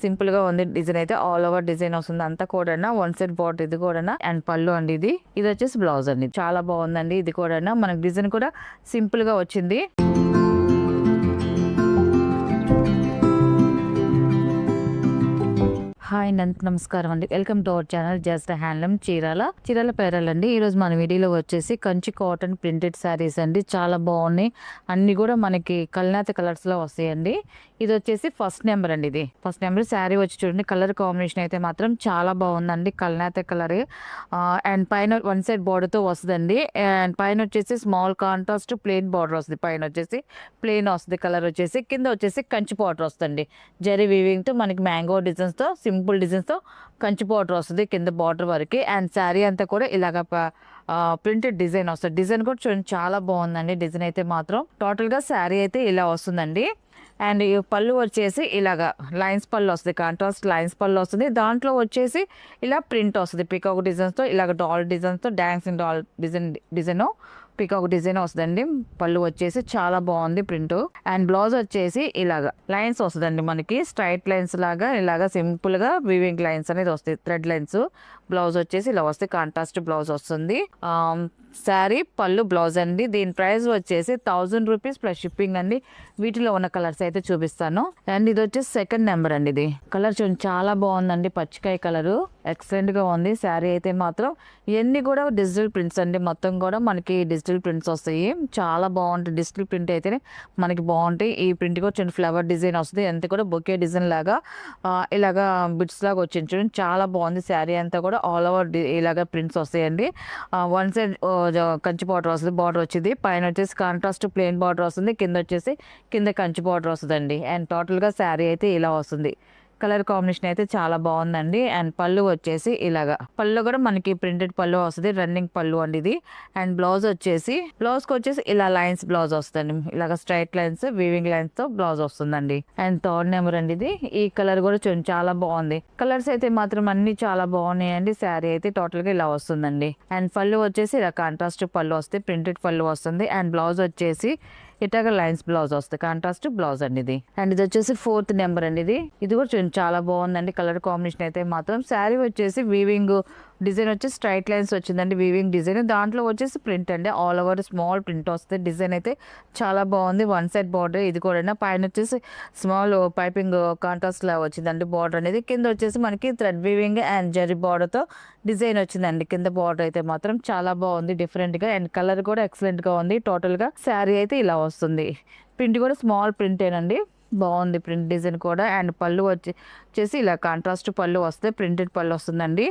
Simple గా ఉంది design అయితే ఆల్ ఓవర్ డిజైన్ వస్తుంది అంతా కూడా వన్ సైడ్ బార్డర్ ఇది కూడా అండ్ పళ్ళు అండి ఇది వచ్చేసి బ్లౌజ్ అండి చాలా బాగుందండి ఇది కూడా మనకి డిజైన్ కూడా సింపుల్ గా వచ్చింది హాయ్ నమస్కారం అండి welcome to our channel just handloom Chirala పేరాలండి ఈ రోజు మన వీడియోలో వచ్చేసి కంచి కాటన్ ప్రింటెడ్ శారీస్ అండి చాలా బాగున్నాయి అన్ని కూడా మనకి కల్నాత కలర్స్ లో వస్తాయండి ఇది వచ్చేసి ఫస్ట్ నెంబర్ అండి ఇది ఫస్ట్ నెంబర్ శారీ వచ్చి చూడండి కలర్ కాంబినేషన్ అయితే మాత్రం చాలా బాగుందండి కల్నాత కలర్ అండ్ పైన వన్ సైడ్ బార్డర్ తో వస్తుందండి అండ్ పైన వచ్చేసి స్మాల్ కాంట్రాస్ట్ ప్లెయిన్ బార్డర్ వస్తుంది పైన వచ్చేసి ప్లెయిన్ వస్తుంది కలర్ వచ్చేసి కింద వచ్చేసి కంచి బార్డర్ వస్తుంది జరీ వీవింగ్ తో మనకి మ్యాంగో డిజైన్స్ తో సింపుల్ డిజైన్స్ తో కంచి బార్డర్ వస్తుంది కింద బార్డర్ వరకు అండ్ శారీ అంతా కూడా ఇలాగ ప్రింటెడ్ డిజైన్ వస్తుంది డిజైన్ కూడా చూడండి చాలా బాగుందండి డిజైన్ అయితే మాత్రం టోటల్ గా శారీ అయితే ఇలా వస్తుందండి అండ్ ఈ పళ్ళు వచ్చేసి ఇలాగా లైన్స్ పళ్ళు వస్తుంది కాంట్రాస్ట్ లైన్స్ పళ్ళు వస్తుంది దాంట్లో వచ్చేసి ఇలా ప్రింట్ వస్తుంది పికాక్ డిజైన్స్ తో ఇలాగ డాల్ డిజైన్స్ తో dancing doll design peacock design వస్తుందండి పళ్ళు వచ్చేసి చాలా బాగుంది ప్రింట్ అండ్ బ్లౌజ్ వచ్చేసి ఇలాగా లైన్స్ వస్తుందండి మనకి స్ట్రైట్ లైన్స్ లాగా ఇలాగా సింపుల్ గా వీవింగ్ లైన్స్ అనేది వస్తాయి థ్రెడ్ లైన్స్ బ్లౌజ్ వచ్చేసి ఇలా వస్తే కాంట్రాస్ట్ బ్లౌజ్ వస్తుంది శారీ పళ్ళు బ్లౌజ్ అండి దీని ప్రైస్ వచ్చేసి 1000 రూపీస్ ప్లస్ షిప్పింగ్ అండి వీటిలో ఉన్న కలర్స్ అయితే చూపిస్తాను అండ్ ఇది వచ్చేసి సెకండ్ నెంబర్ అండి ఇది కలర్ చూడండి చాలా బాగుందండి పచ్చికాయ కలర్ ఎక్సలెంట్ గా ఉంది శారీ అయితే మాత్రం ఇవన్నీ కూడా డిజిటల్ ప్రింట్స్ అండి మొత్తం కూడా మనకి డిజిటల్ ప్రింట్స్ వస్తాయి చాలా బాగుంటాయి డిజిటల్ ప్రింట్ అయితేనే మనకి బాగుంటాయి ఈ ప్రింట్ కూడా చిన్న ఫ్లవర్ డిజైన్ వస్తుంది అంతే కూడా బొకే డిజైన్ లాగా ఇలాగా బిట్స్ లాగా వచ్చింది చూడండి చాలా బాగుంది శారీ అంతా కూడా ఆల్ ఓవర్ ఇలాగా ప్రింట్స్ వస్తాయండి వన్ సైడ్ కంచి బార్డర్ వస్తుంది బార్డర్ వచ్చింది పైన వచ్చేసి కాంట్రాస్ట్ ప్లెయిన్ బార్డర్ వస్తుంది కింద వచ్చేసి కింద కంచి బార్డర్ వస్తుందండి అండ్ టోటల్ గా శారీ అయితే ఇలా వస్తుంది కలర్ కాంబినేషన్ అయితే చాలా బాగుందండి అండ్ పళ్ళు వచ్చేసి ఇలాగా పళ్ళు కూడా మనకి ప్రింటెడ్ పళ్ళు వస్తుంది రన్నింగ్ పళ్ళు అండి ఇది అండ్ బ్లౌజ్ వచ్చేసి బ్లౌజ్ కి వచ్చేసి ఇలా లైన్స్ బ్లౌజ్ వస్తుంది ఇలాగ స్ట్రైట్ లైన్స్ వీవింగ్ లైన్స్ తో బ్లౌజ్ వస్తుందండి అండ్ థర్డ్ నెంబర్ అండి ఇది ఈ కలర్ కూడా చాలా బాగుంది కలర్స్ అయితే మాత్రం అన్ని చాలా బాగున్నాయండి శారీ అయితే టోటల్ గా ఇలా వస్తుందండి అండ్ పళ్ళు వచ్చేసి ఇలా కాంట్రాస్ట్ పళ్ళు వస్తుంది ప్రింటెడ్ పళ్ళు వస్తుంది అండ్ బ్లౌజ్ వచ్చేసి ఇటాగా లైన్స్ బ్లౌజ్ వస్తుంది కాంట్రాస్ట్ బ్లౌజ్ అండి ఇది అండ్ ఇది వచ్చేసి ఫోర్త్ నెంబర్ అండి ఇది కూడా చాలా బాగుందండి కలర్ కాంబినేషన్ అయితే మాత్రం శారీ వచ్చేసి వీవింగ్ డిజైన్ వచ్చి స్ట్రైట్ లైన్స్ వచ్చిందండి వీవింగ్ డిజైన్ దాంట్లో వచ్చేసి ప్రింట్ అండి ఆల్ ఓవర్ స్మాల్ ప్రింట్ వస్తుంది డిజైన్ అయితే చాలా బాగుంది వన్ సైడ్ బార్డర్ ఇది కూడా పైన వచ్చేసి స్మాల్ పైపింగ్ కాంట్రాస్ట్ లా వచ్చిందండి బార్డర్ అనేది కింద వచ్చేసి మనకి thread weaving and zari border తో డిజైన్ వచ్చిందండి కింద బార్డర్ అయితే మాత్రం చాలా బాగుంది డిఫరెంట్ గా అండ్ కలర్ కూడా ఎక్సలెంట్ గా ఉంది టోటల్ గా శారీ అయితే ఇలా వస్తుంది ప్రింట్ కూడా స్మాల్ ప్రింట్ ఏనండి బాగుంది ప్రింట్ డిజైన్ కూడా అండ్ పళ్ళు వచ్చేసి ఇలా కాంట్రాస్ట్ పళ్ళు వస్తే ప్రింటెడ్ పళ్ళు వస్తుందండి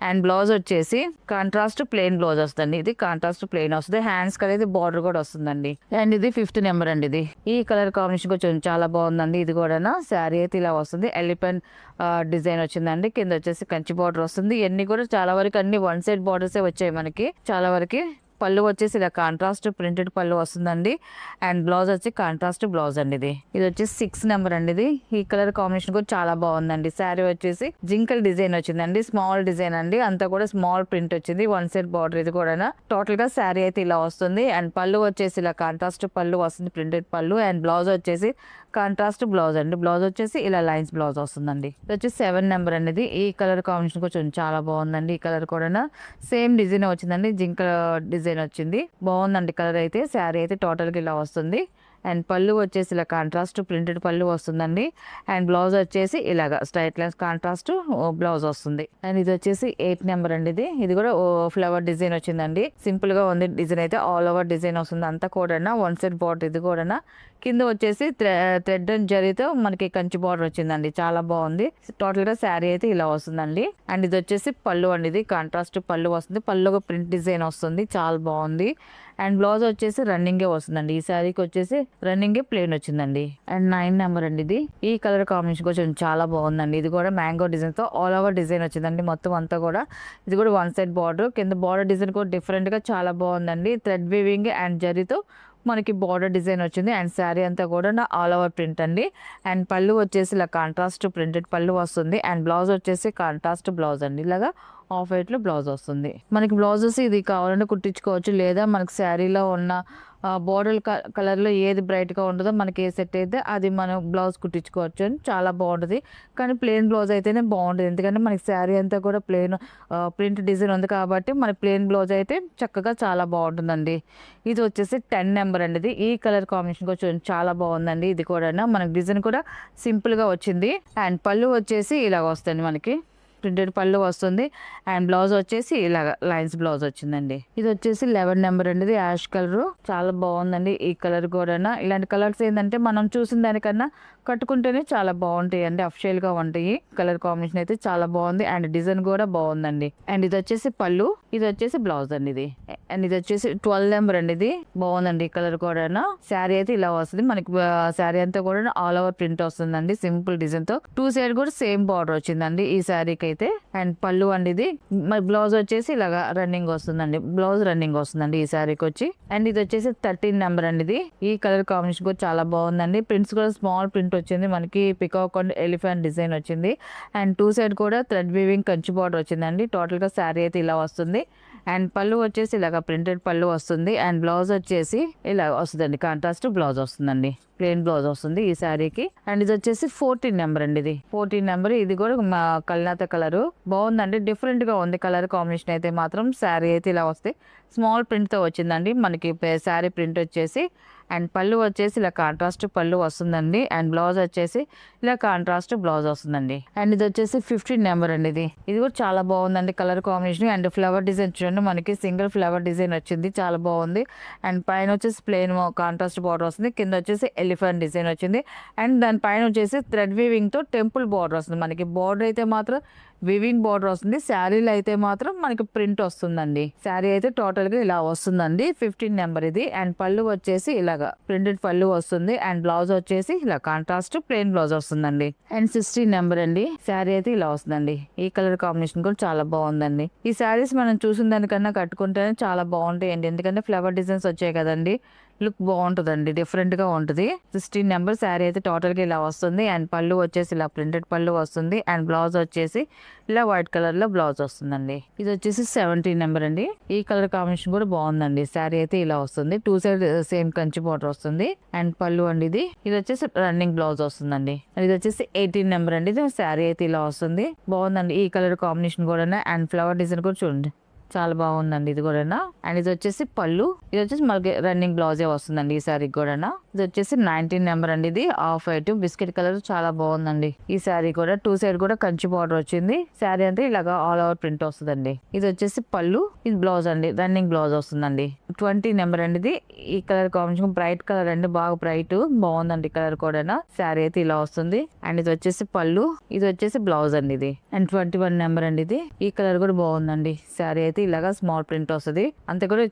అండ్ బ్లౌజ్ వచ్చేసి కాంట్రాస్ట్ ప్లెయిన్ బ్లౌజ్ వస్తుంది ఇది కాంట్రాస్ట్ ప్లెయిన్ వస్తుంది హ్యాండ్స్ కి అనేది బార్డర్ కూడా వస్తుందండి అండ్ ఇది ఫిఫ్త్ నెంబర్ అండి ఇది ఈ కలర్ కాంబినేషన్ కూడా చాలా బాగుందండి ఇది కూడా శారీ అయితే ఇలా వస్తుంది ఎలిఫెంట్ డిజైన్ వచ్చిందండి కింద వచ్చేసి కంచి బార్డర్ వస్తుంది ఇవన్నీ కూడా చాలా వరకు అన్ని వన్ సైడ్ బార్డర్స్ వచ్చాయి మనకి చాలా వరకు పళ్ళు వచ్చేసి ఇలా కాంట్రాస్ట్ ప్రింటెడ్ పళ్ళు వస్తుందండి అండ్ బ్లౌజ్ వచ్చి కాంట్రాస్ట్ బ్లౌజ్ అండి ఇది వచ్చేసి 6 నెంబర్ అండి ఇది ఈ కలర్ కాంబినేషన్ కూడా చాలా బాగుందండి శారీ వచ్చేసి జింకల్ డిజైన్ వచ్చిందండి స్మాల్ డిజైన్ అండి అంతా కూడా స్మాల్ ప్రింట్ వచ్చింది వన్ సైడ్ బార్డర్ ఇది కూడా టోటల్ గా శారీ అయితే ఇలా వస్తుంది అండ్ పళ్ళు వచ్చేసి ఇలా కాంట్రాస్ట్ పళ్ళు వస్తుంది ప్రింటెడ్ పళ్ళు అండ్ బ్లౌజ్ వచ్చేసి కాంట్రాస్ట్ బ్లౌజ్ అండి బ్లౌజ్ వచ్చేసి ఇలా లైన్స్ బ్లౌజ్ వస్తుందండి ఇది వచ్చేసి 7 నెంబర్ అనేది ఈ కలర్ కాంబినేషన్ కొంచెం చాలా బాగుందండి ఈ కలర్ కూడా సేమ్ డిజైన్ వచ్చిందండి జింక డిజైన్ వచ్చింది బాగుందండి కలర్ అయితే శారీ అయితే టోటల్ గా ఇలా వస్తుంది అండ్ పళ్ళు వచ్చేసి ఇలా కాంట్రాస్ట్ ప్రింటెడ్ పళ్ళు వస్తుందండి అండ్ బ్లౌజ్ వచ్చేసి ఇలాగా స్ట్రైట్ లైన్స్ కాంట్రాస్ట్ బ్లౌజ్ వస్తుంది అండ్ ఇది వచ్చేసి 8 నెంబర్ అండి ఇది కూడా ఫ్లవర్ డిజైన్ వచ్చిందండి సింపుల్ గా ఉంది డిజైన్ అయితే ఆల్ ఓవర్ డిజైన్ వస్తుంది అంతా కూడా వన్ సైడ్ బార్డర్ ఇది కూడా కింద వచ్చేసి థ్రెడ్ అండ్ జరీతో మనకి కంచి బార్డర్ వచ్చిందండి చాలా బాగుంది టోటల్ గా శారీ అయితే ఇలా వస్తుందండి అండ్ ఇది వచ్చేసి పళ్ళు అండి ఇది కాంట్రాస్ట్ పళ్ళు వస్తుంది పళ్ళు ప్రింట్ డిజైన్ వస్తుంది చాలా బాగుంది అండ్ బ్లౌజ్ వచ్చేసి రన్నింగే వస్తుందండి ఈ శారీకి వచ్చేసి రన్నింగే ప్లెయిన్ వచ్చిందండి అండ్ 9 నెంబర్ అండి ఇది ఈ కలర్ కాంబినేషన్ కొంచెం చాలా బాగుందండి ఇది కూడా మ్యాంగో డిజైన్ తో ఆల్ ఓవర్ డిజైన్ వచ్చిందండి మొత్తం అంతా కూడా ఇది కూడా వన్ సైడ్ బార్డర్ కింద బార్డర్ డిజైన్ కూడా డిఫరెంట్ గా చాలా బాగుందండి థ్రెడ్ వీవింగ్ అండ్ జరీతో మనకి బార్డర్ డిజైన్ వచ్చింది అండ్ శారీ అంతా కూడా ఆల్ ఓవర్ ప్రింట్ అండి అండ్ పళ్ళు వచ్చేసి ఇలా కాంట్రాస్ట్ ప్రింటెడ్ పళ్ళు వస్తుంది అండ్ బ్లౌజ్ వచ్చేసి కాంట్రాస్ట్ బ్లౌజ్ అండి ఇలాగా ఆఫ్ వైట్ లో బ్లౌజ్ వస్తుంది మనకి బ్లౌజెస్ ఇది కావాలంటే కుట్టించుకోవచ్చు లేదా మనకి శారీలో ఉన్న బోర్డర్ కలర్లో ఏది బ్రైట్గా ఉంటుందో మనకి ఏ సెట్ అయితే అది మనం బ్లౌజ్ కుట్టించుకోవచ్చు అని చాలా బాగుంటుంది. కానీ ప్లెయిన్ బ్లౌజ్ అయితేనే బాగుంటుంది, ఎందుకంటే మనకి శారీ అంతా కూడా ప్లెయిన్ ప్రింట్ డిజైన్ ఉంది కాబట్టి మనకి ప్లెయిన్ బ్లౌజ్ అయితే చక్కగా చాలా బాగుంటుందండి. ఇది వచ్చేసి 10 నెంబర్ అండి. ఇది ఈ కలర్ కాంబినేషన్ కూడా చూడండి చాలా బాగుందండి. ఇది కూడా మనకి డిజైన్ కూడా సింపుల్గా వచ్చింది. అండ్ పళ్ళు వచ్చేసి ఇలాగ వస్తుంది, మనకి ప్రింటెడ్ పళ్ళు వస్తుంది. అండ్ బ్లౌజ్ వచ్చేసి ఇలాగ లైన్స్ బ్లౌజ్ వచ్చిందండి. ఇది వచ్చేసి 11 నెంబర్ అండి. ఇది యాష్ కలర్ చాలా బాగుందండి. ఈ కలర్ కూడా ఇలాంటి కలర్స్ ఏంటంటే మనం చూసిన దానికన్నా కట్టుకుంటేనే చాలా బాగుంటాయి అండి, అఫిషియల్ గా ఉంటాయి. కలర్ కాంబినేషన్ అయితే చాలా బాగుంది అండ్ డిజైన్ కూడా బాగుందండి. అండ్ ఇది వచ్చేసి పళ్ళు, ఇది వచ్చేసి బ్లౌజ్ అండి. ఇది అండ్ ఇది వచ్చేసి 12 నెంబర్ అండి. ఇది బాగుందండి. ఈ కలర్ కూడా శారీ అయితే ఇలా వస్తుంది మనకి. శారీ అంతా కూడా ఆల్ ఓవర్ ప్రింట్ వస్తుందండి, సింపుల్ డిజైన్ తో. 2 సైడ్ కూడా సేమ్ బార్డర్ వచ్చిందండి ఈ శారీకి అయితే. అండ్ పళ్ళు అండి ఇది. మరి బ్లౌజ్ వచ్చేసి ఇలాగా రన్నింగ్ వస్తుందండి, బ్లౌజ్ రన్నింగ్ వస్తుందండి ఈ శారీకి వచ్చి. అండ్ ఇది వచ్చేసి 13 నెంబర్ అండి. ఇది ఈ కలర్ కాంబినేషన్ కూడా చాలా బాగుందండి. ప్రింట్స్ కూడా స్మాల్ ప్రింట్ వచ్చింది మనకి, పికాక్ అండ్ ఎలిఫెంట్ డిజైన్ వచ్చింది. అండ్ 2 సైడ్ కూడా థ్రెడ్ వీవింగ్ కంచి బార్డర్ వచ్చిందండి. టోటల్ గా శారీ అయితే ఇలా వస్తుంది. అండ్ పళ్ళు వచ్చేసి ఇలాగ ప్రింటెడ్ పళ్ళు వస్తుంది. అండ్ బ్లౌజ్ వచ్చేసి ఇలా వస్తుందండి, కాంట్రాస్ట్ బ్లౌజ్ వస్తుందండి, ప్లెయిన్ బ్లౌజ్ వస్తుంది ఈ శారీకి. అండ్ ఇది వచ్చేసి 14 నెంబర్ అండి. ఇది 14 నెంబర్. ఇది కూడా కల్నాత కలర్ బాగుందండి, డిఫరెంట్ గా ఉంది కలర్ కాంబినేషన్ అయితే మాత్రం. శారీ అయితే ఇలా వస్తే స్మాల్ ప్రింట్ తో వచ్చిందండి మనకి శారీ ప్రింట్ వచ్చేసి. అండ్ పళ్ళు వచ్చేసి ఇలా కాంట్రాస్ట్ పళ్ళు వస్తుందండి. అండ్ బ్లౌజ్ వచ్చేసి ఇలా కాంట్రాస్ట్ బ్లౌజ్ వస్తుందండి. అండ్ ఇది వచ్చేసి 15 నెంబర్ అండి. ఇది కూడా చాలా బాగుందండి colour combination. And flower design చూడండి, మనకి సింగిల్ ఫ్లవర్ డిజైన్ వచ్చింది, చాలా బాగుంది. అండ్ పైన వచ్చేసి ప్లెయిన్ కాంట్రాస్ట్ బార్డర్ వస్తుంది, కింద వచ్చేసి ఎలిఫెంట్ డిజైన్ వచ్చింది. అండ్ దాని పైన వచ్చేసి థ్రెడ్ వీవింగ్ తో టెంపుల్ బార్డర్ వస్తుంది మనకి. బార్డర్ అయితే మాత్రం వివింగ్ బార్డర్ వస్తుంది, శారీలో అయితే మాత్రం మనకి ప్రింట్ వస్తుందండి. శారీ అయితే టోటల్ గా ఇలా వస్తుందండి. 15 నెంబర్ ఇది. అండ్ పళ్ళు వచ్చేసి ఇలాగా ప్రింటెడ్ పళ్ళు వస్తుంది. అండ్ బ్లౌజ్ వచ్చేసి ఇలా కాంట్రాస్ట్ ప్లెయిన్ బ్లౌజ్ వస్తుందండి. అండ్ 16 నెంబర్ అండి. శారీ అయితే ఇలా వస్తుందండి. ఈ కలర్ కాంబినేషన్ కూడా చాలా బాగుందండి. ఈ శారీస్ మనం చూసిన దానికన్నా కట్టుకుంటేనే చాలా బాగుంటాయండి, ఎందుకంటే ఫ్లవర్ డిజైన్స్ వచ్చాయి కదండి, లుక్ బాగుంటుందండి, డిఫరెంట్ గా ఉంటుంది. 16 నెంబర్ శారీ అయితే టోటల్ గా ఇలా వస్తుంది. అండ్ పళ్ళు వచ్చేసి ఇలా ప్రింటెడ్ పళ్ళు వస్తుంది. అండ్ బ్లౌజ్ వచ్చేసి ఇలా వైట్ కలర్ లో బ్లౌజ్ వస్తుందండి. ఇది వచ్చేసి 17 నెంబర్ అండి. ఈ కలర్ కాంబినేషన్ కూడా బాగుందండి. శారీ అయితే ఇలా వస్తుంది, 2 సైడ్ సేమ్ కంచి బార్డర్ వస్తుంది. అండ్ పళ్ళు అండి ఇది. ఇది వచ్చేసి రన్నింగ్ బ్లౌజ్ వస్తుందండి. ఇది వచ్చేసి 18 నెంబర్ అండి. ఇది శారీ అయితే ఇలా వస్తుంది, బాగుందండి ఈ కలర్ కాంబినేషన్ కూడా. అండ్ ఫ్లవర్ డిజైన్ కూడా చూడండి చాలా బాగుందండి ఇది కూడా. అండ్ ఇది వచ్చేసి పళ్ళు, ఇది వచ్చేసి మనకి రన్నింగ్ బ్లౌజే వస్తుందండి ఈ శారీ కూడా. ఇది వచ్చేసి 19 నెంబర్ అండి. ఇది ఆఫ్ వైట్ బిస్కెట్ కలర్ చాలా బాగుందండి ఈ శారీ కూడా. 2 సైడ్ కూడా కంచి బార్డర్ వచ్చింది. శారీ అంతా ఇలాగా ఆల్ ఓవర్ ప్రింట్ వస్తుందండి. ఇది వచ్చేసి పళ్ళు, ఇది బ్లౌజ్ అండి, రన్నింగ్ బ్లౌజ్ వస్తుందండి. 20 నెంబర్ అండి. ఇది ఈ కలర్ కాంబినేషన్ బ్రైట్ కలర్ అండి, బాగా బ్రైట్ బాగుందండి కలర్ కూడా. శారీ అయితే ఇలా వస్తుంది. అండ్ ఇది వచ్చేసి పళ్ళు, ఇది వచ్చేసి బ్లౌజ్ అండి ఇది. అండ్ 21 నెంబర్ అండి. ఇది ఈ కలర్ కూడా బాగుందండి. శారీ అయితే ఇలాగా స్మాల్ ప్రింట్ వస్తుంది, అంతా కూడా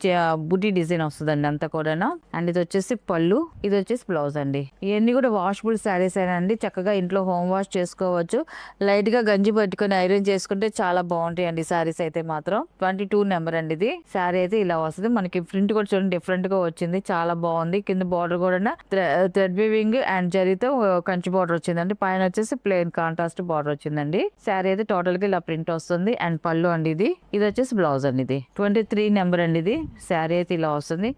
బుటీ డిజైన్ వస్తుందండి అంతా కూడా. అండ్ ఇది వచ్చేసి పళ్ళు, ఇది వచ్చేసి బ్లౌజ్ అండి. ఇవన్నీ కూడా వాషబుల్ శారీస్ అండి, చక్కగా ఇంట్లో హోమ్ వాష్ చేసుకోవచ్చు. లైట్ గా గంజి పట్టుకొని ఐరన్ చేసుకుంటే చాలా బాగుంటాయి అండి శారీస్ అయితే మాత్రం. 22 నెంబర్ అండి. ఇది శారీ అయితే ఇలా వస్తుంది మనకి. ప్రింట్ కూడా చూడండి డిఫరెంట్ గా వచ్చింది, చాలా బాగుంది. కింద బార్డర్ కూడా థ్రెడ్ వీవింగ్ అండ్ జరీతో కంచి బార్డర్ వచ్చిందండి. పైన వచ్చేసి ప్లెయిన్ కాంట్రాస్ట్ బార్డర్ వచ్చిందండి. శారీ అయితే టోటల్ గా ఇలా ప్రింట్ వస్తుంది. అండ్ పళ్ళు అండి ఇది. ఇది వచ్చేసి బ్లౌజ్ అండి. ఇది 23 నెంబర్ అండి. ఇది శారీ అయితే ఇలా వస్తుంది.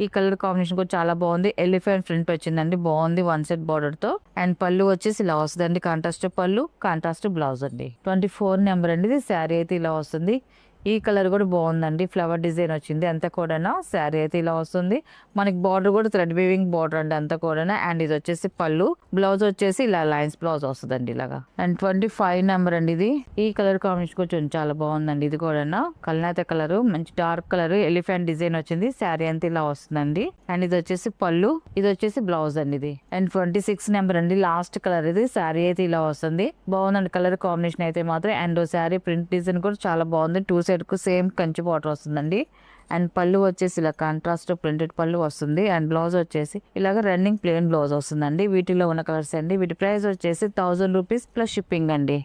ఈ కలర్ కాంబినేషన్ కూడా చాలా బాగుంది. ఎలిఫెంట్ ప్రింట్ వచ్చిందండి, బాగుంది 1 సెట్ బార్డర్ తో. అండ్ పళ్ళు వచ్చేసి ఇలా వస్తుంది, కాంట్రాస్ట్ పళ్ళు కాంట్రాస్ట్ బ్లౌజ్ అండి. 24 నెంబర్ అండి. ఇది శారీ అయితే ఇలా వస్తుంది. ఈ కలర్ కూడా బాగుందండి, ఫ్లవర్ డిజైన్ వచ్చింది అంతా కూడా. శారీ అయితే ఇలా వస్తుంది మనకి. బార్డర్ కూడా థ్రెడ్ వీవింగ్ బార్డర్ అండి అంతా కూడా. అండ్ ఇది వచ్చేసి పళ్ళు, బ్లౌజ్ వచ్చేసి ఇలా లైన్స్ బ్లౌజ్ వస్తుందండి ఇలాగా. అండ్ 25 నెంబర్ అండి. ఇది ఈ కలర్ కాంబినేషన్ కూడా చాలా బాగుందండి. ఇది కూడా కల్నాత కలర్, మంచి డార్క్ కలర్, ఎలిఫెంట్ డిజైన్ వచ్చింది. శారీ అంతా ఇలా వస్తుందండి. అండ్ ఇది వచ్చేసి పళ్ళు, ఇది వచ్చేసి బ్లౌజ్ అండి ఇది. అండ్ 26 నెంబర్ అండి, లాస్ట్ కలర్. ఇది శారీ అయితే ఇలా వస్తుంది, బాగుందండి కలర్ కాంబినేషన్ అయితే మాత్రం. అండ్ శారీ ప్రింట్ డిజైన్ కూడా చాలా బాగుంది. 2 సైడ్ కు సేమ్ కంచి బార్డర్ వస్తుందండి. అండ్ పళ్ళు వచ్చేసి ఇలా కాంట్రాస్ట్ ప్రింటెడ్ పళ్ళు వస్తుంది. అండ్ బ్లౌజ్ వచ్చేసి ఇలాగ రన్నింగ్ ప్లెయిన్ బ్లౌజ్ వస్తుందండి. వీటిలో ఉన్న కలర్స్ అండి. వీటి ప్రైస్ వచ్చేసి 1000 రూపీస్ ప్లస్ షిప్పింగ్ అండి.